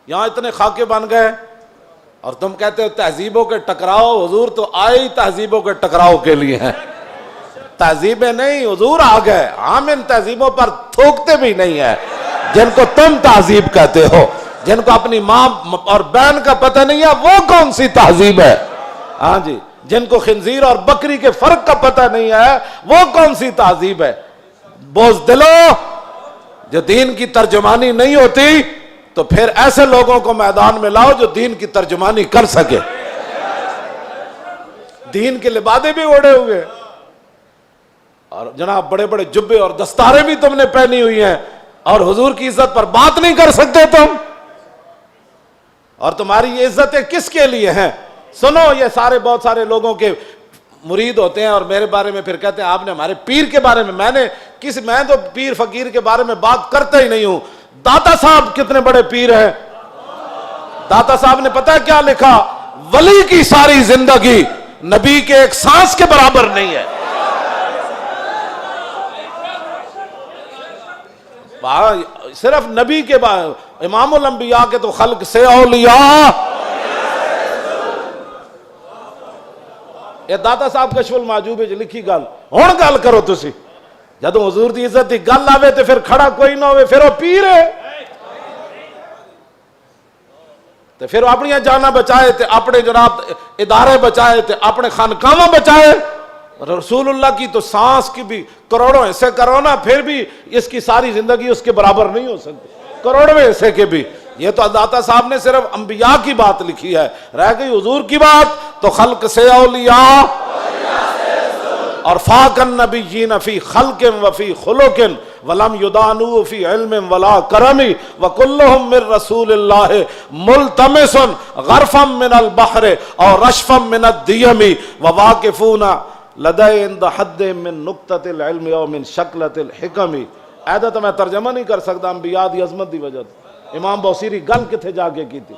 یہاں اتنے خاکے بن گئے اور تم کہتے ہو تہذیبوں کے ٹکراؤ. حضور تو آئے ہی تہذیبوں کے ٹکراؤ کے لیے ہیں. تہذیبیں نہیں، حضور آ گئے. ہم ان تہذیبوں پر تھوکتے بھی نہیں ہیں جن کو تم تہذیب کہتے ہو. جن کو اپنی ماں اور بہن کا پتہ نہیں ہے وہ کون سی تہذیب ہے؟ ہاں جی. جن کو خنزیر اور بکری کے فرق کا پتہ نہیں ہے وہ کون سی تہذیب ہے؟ بزدلو، جو دین کی ترجمانی نہیں ہوتی تو پھر ایسے لوگوں کو میدان میں لاؤ جو دین کی ترجمانی کر سکے. دین کے لبادے بھی اوڑے ہوئے اور جناب بڑے بڑے جبے اور دستاریں بھی تم نے پہنی ہوئی ہیں اور حضور کی عزت پر بات نہیں کر سکتے تم. اور تمہاری یہ عزتیں کس کے لیے ہیں؟ سنو، یہ سارے بہت سارے لوگوں کے مرید ہوتے ہیں اور میرے بارے میں پھر کہتے ہیں آپ نے ہمارے پیر کے بارے میں. میں تو پیر فقیر کے بارے میں بات کرتا ہی نہیں ہوں. داتا صاحب کتنے بڑے پیر ہیں. داتا صاحب نے پتہ کیا لکھا؟ ولی کی ساری زندگی نبی کے ایک سانس کے برابر نہیں ہے. صرف نبی کے امام الانبیاء کے تو خلق سے اولیاء. یہ داتا صاحب کشف المحجوب لکھی گل. ہن گل کرو تسی. جدوں حضور دی عزت دی گل آوے تے پھر کھڑا کوئی نہ ہوئے پھر وہ پیر ہے. تے پھر اپنی جاناں بچائے تے اپنے جناب ادارے بچائے تے اپنے خانقاہاں بچائے. رسول اللہ کی تو سانس کی بھی کروڑوں حصے کرو نا پھر بھی اس کی ساری زندگی اس کے برابر نہیں ہو سکتی. کروڑویں حصے کے بھی. یہ تو داتا صاحب نے صرف انبیاء کی بات لکھی ہے. رہ گئی حضور کی بات تو خلق سے اولیاء اور فاق النبیین فی خلق وفی خلق ولم یدانو فی علم ولا کرم وکلہم من رسول اللہ ملتمس غرفا من البحر اور رشفا من الدیم وواقفون لدے عند حد من نقطۃ العلم او من شکلۃ الحکم. ایدہ تو میں ترجمہ نہیں کر سکتا انبیاء دی عظمت دی وجہ. امام بوصیری گل کتھے جا کے کی تھی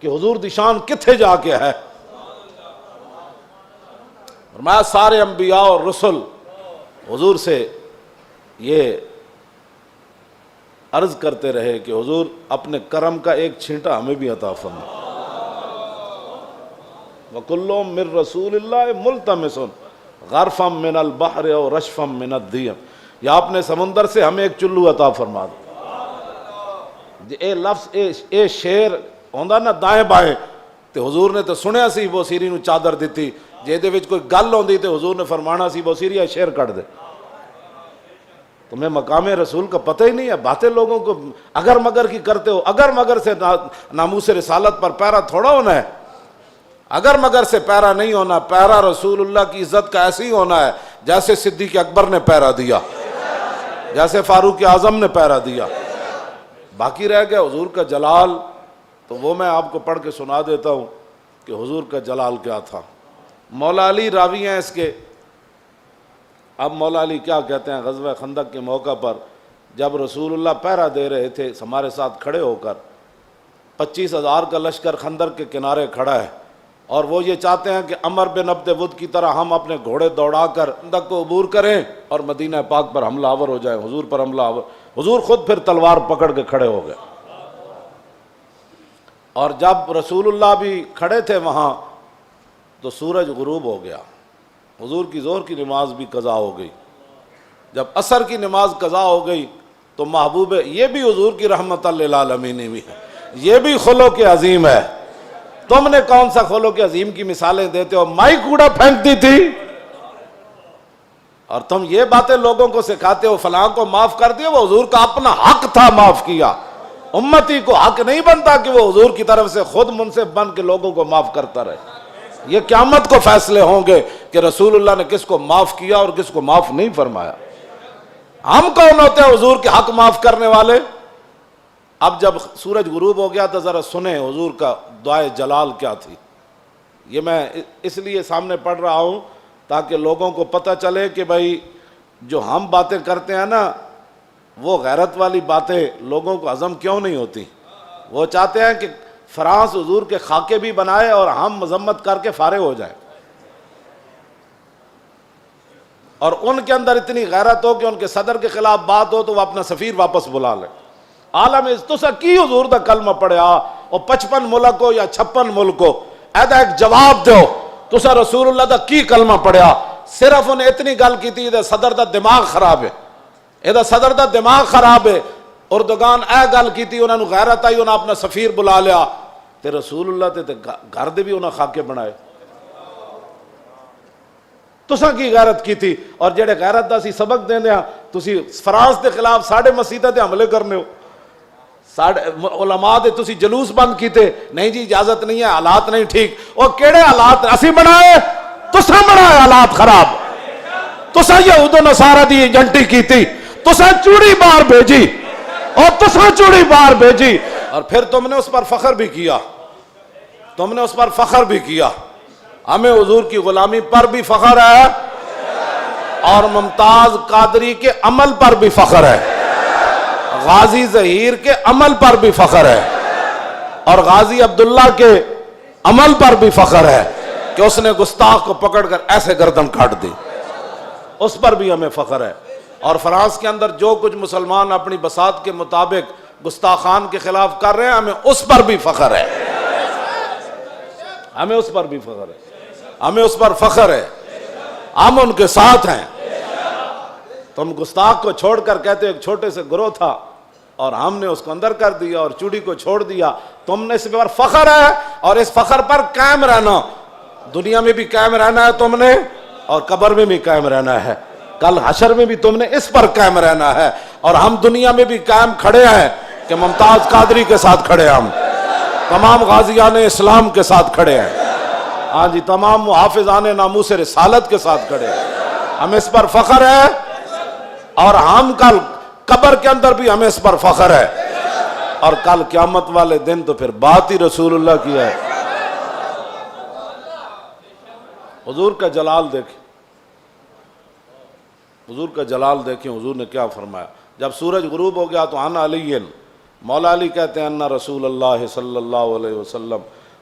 کہ حضور دی شان کتھے جا کے ہے. فرمایا سارے انبیاء اور رسل حضور سے یہ عرض کرتے رہے کہ حضور اپنے کرم کا ایک چھینٹا ہمیں بھی عطا فرما. وَكُلُّهُم مِّن رَّسُولِ اللَّهِ مُلْتَمِسٌ غَرْفًا مِّنَ الْبَحْرِ أَوْ رَشْفًا مِّنَ الدِّيَمِ. یا اپنے سمندر سے ہمیں ایک چلو عطا فرما دو. اے لفظ اے شیر ہوندا نا دائیں بائیں تے حضور نے تو سنیا سی بوسیری نو چادر دیتی. جے دے وچ کوئی گل ہوندی تے حضور نے فرمانا سی بوسیری اے شیر کٹ دے. تمہیں مقام رسول کا پتہ ہی نہیں ہے. باتیں لوگوں کو اگر مگر کی کرتے ہو. اگر مگر سے ناموس رسالت پر پیرا تھوڑا ہونا ہے. اگر مگر سے پیرا نہیں ہونا. پیرا رسول اللہ کی عزت کا ایسے ہی ہونا ہے جیسے صدیق اکبر نے پیرا دیا, جیسے فاروق اعظم نے پیرا دیا. باقی رہ گیا حضور کا جلال, تو وہ میں آپ کو پڑھ کے سنا دیتا ہوں کہ حضور کا جلال کیا تھا. مولا علی راوی ہیں اس کے. اب مولا علی کیا کہتے ہیں, غزوہ خندق کے موقع پر جب رسول اللہ پہرا دے رہے تھے ہمارے ساتھ کھڑے ہو کر, 25,000 کا لشکر خندق کے کنارے کھڑا ہے اور وہ یہ چاہتے ہیں کہ عمر بن عبد ود کی طرح ہم اپنے گھوڑے دوڑا کر خندق کو عبور کریں اور مدینہ پاک پر حملہ آور ہو جائیں, حضور پر حملہ آور. حضور خود پھر تلوار پکڑ کے کھڑے ہو گئے. اور جب رسول اللہ بھی کھڑے تھے وہاں تو سورج غروب ہو گیا. حضور کی ظہر کی نماز بھی قضا ہو گئی. جب عصر کی نماز قضا ہو گئی تو محبوب, یہ بھی حضور کی رحمت للعالمین بھی ہے, یہ بھی خلق عظیم ہے. تم نے کون سا خلق عظیم کی مثالیں دیتے ہو؟ مائی کوڑا پھینکتی تھی اور تم یہ باتیں لوگوں کو سکھاتے ہو فلاں کو معاف کر دیا. وہ حضور کا اپنا حق تھا معاف کیا. امتی کو حق نہیں بنتا کہ وہ حضور کی طرف سے خود منصف بن کے لوگوں کو معاف کرتا رہے. یہ قیامت کو فیصلے ہوں گے کہ رسول اللہ نے کس کو معاف کیا اور کس کو معاف نہیں فرمایا. ہم کون ہوتے ہیں حضور کے حق معاف کرنے والے؟ اب جب سورج غروب ہو گیا تو ذرا سنیں حضور کا دعائے جلال کیا تھی. یہ میں اس لیے سامنے پڑھ رہا ہوں تاکہ لوگوں کو پتہ چلے کہ بھائی جو ہم باتیں کرتے ہیں نا وہ غیرت والی باتیں لوگوں کو ہضم کیوں نہیں ہوتی. وہ چاہتے ہیں کہ فرانس حضور کے خاکے بھی بنائے اور ہم مذمت کر کے فارغ ہو جائیں, اور ان کے اندر اتنی غیرت ہو کہ ان کے صدر کے خلاف بات ہو تو وہ اپنا سفیر واپس بلا لیں. عالم تسا کی حضور دا کلمہ پڑھیا اور 55 ملک ہو یا 56 ملک ہو، ایدا ایک جواب دو، تسا رسول اللہ دا کی کلمہ پڑھیا؟ صرف انہیں اتنی گل کی تھی، صدر دا دماغ خراب ہے، یہ صدر دا دماغ خراب ہے۔ اردگان اے گل کی تھی، انہوں نے غیرت آئی، انہوں نے اپنا سفیر بلا لیا، تے رسول اللہ تے گھر دے بھی انہوں نے خاکے بنائے۔ تساں کی غیرت کی تھی؟ اور جڑے غیرت دا سی سبق دیں دیا، تسی فرانس دے خلاف ساڑھے مسیطہ دے حملے کرنے ہو، علماء دے تسی جلوس بند کیتے، نہیں جی اجازت نہیں ہے، حالات نہیں ٹھیک۔ اور کیڑے حالات اسی بنائے؟ تساں بنائے حالات خراب، تساں یہود و نصارہ دی ایجنٹی کی تھی، تساں چوڑی بار بھیجی، اور تساں چوڑی بار بھیجی، اور پھر تم نے اس پر فخر بھی کیا، تم نے اس پر فخر بھی کیا۔ ہمیں حضور کی غلامی پر بھی فخر ہے، اور ممتاز قادری کے عمل پر بھی فخر ہے، غازی ظہیر کے عمل پر بھی فخر ہے، اور غازی عبداللہ کے عمل پر بھی فخر ہے کہ اس نے گستاخ کو پکڑ کر ایسے گردن کاٹ دی، اس پر بھی ہمیں فخر ہے۔ اور فرانس کے اندر جو کچھ مسلمان اپنی بساط کے مطابق گستاخان کے خلاف کر رہے ہیں، ہمیں اس پر بھی فخر ہے، ہمیں اس پر بھی فخر ہے، ہمیں اس پر فخر ہے، ہم ان کے ساتھ ہیں۔ تم گستاخ کو چھوڑ کر کہتے ایک چھوٹے سے گروہ تھا اور ہم نے اس کو اندر کر دیا اور چوڑی کو چھوڑ دیا، تم نے اس پر فخر ہے، اور اس فخر پر قائم رہنا، دنیا میں بھی قائم رہنا ہے تم نے، اور قبر میں بھی قائم رہنا ہے، کل حشر میں بھی تم نے اس پر قائم رہنا ہے۔ اور ہم دنیا میں بھی قائم کھڑے ہیں کہ ممتاز قادری کے ساتھ کھڑے ہیں، ہم تمام غازیان اسلام کے ساتھ کھڑے ہیں، ہاں جی، تمام محافظان ناموس رسالت کے ساتھ کھڑے ہیں، ہمیں اس پر فخر ہے، اور ہم کل قبر کے اندر بھی ہمیں اس پر فخر ہے، اور کل قیامت والے دن تو پھر بات ہی رسول اللہ کی ہے۔ حضور کا جلال دیکھیں، حضور کا جلال دیکھیں، حضور نے کیا فرمایا جب سورج غروب ہو گیا تو عن علی، مولا علی کہتے ہیں ان رسول اللہ صلی اللہ علیہ وسلم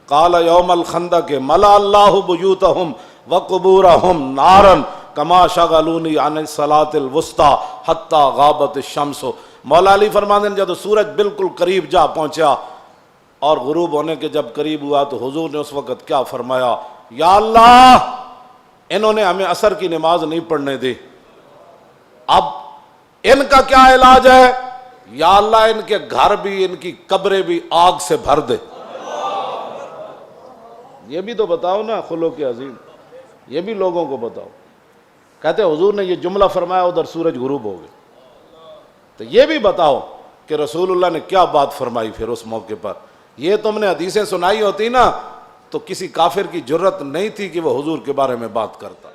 قال یوم الخندق ملا اللہ بیوتہم وقبورہم نارا کما شغلونی عن الصلاۃ الوسطی حتی غابت الشمس۔ مولا علی فرماتے ہیں جب سورج بالکل قریب جا پہنچا اور غروب ہونے کے جب قریب ہوا تو حضور نے اس وقت کیا فرمایا؟ یا اللہ، انہوں نے ہمیں عصر کی نماز نہیں پڑھنے دی، اب ان کا کیا علاج ہے؟ یا اللہ ان کے گھر بھی، ان کی قبریں بھی آگ سے بھر دے۔ یہ بھی تو بتاؤ نا خلق عظیم، یہ بھی لوگوں کو بتاؤ۔ کہتے حضور نے یہ جملہ فرمایا، ادھر سورج غروب ہو گئے، تو یہ بھی بتاؤ کہ رسول اللہ نے کیا بات فرمائی پھر اس موقع پر۔ یہ تم نے حدیثیں سنائی ہوتی نا تو کسی کافر کی جرت نہیں تھی کہ وہ حضور کے بارے میں بات کرتا۔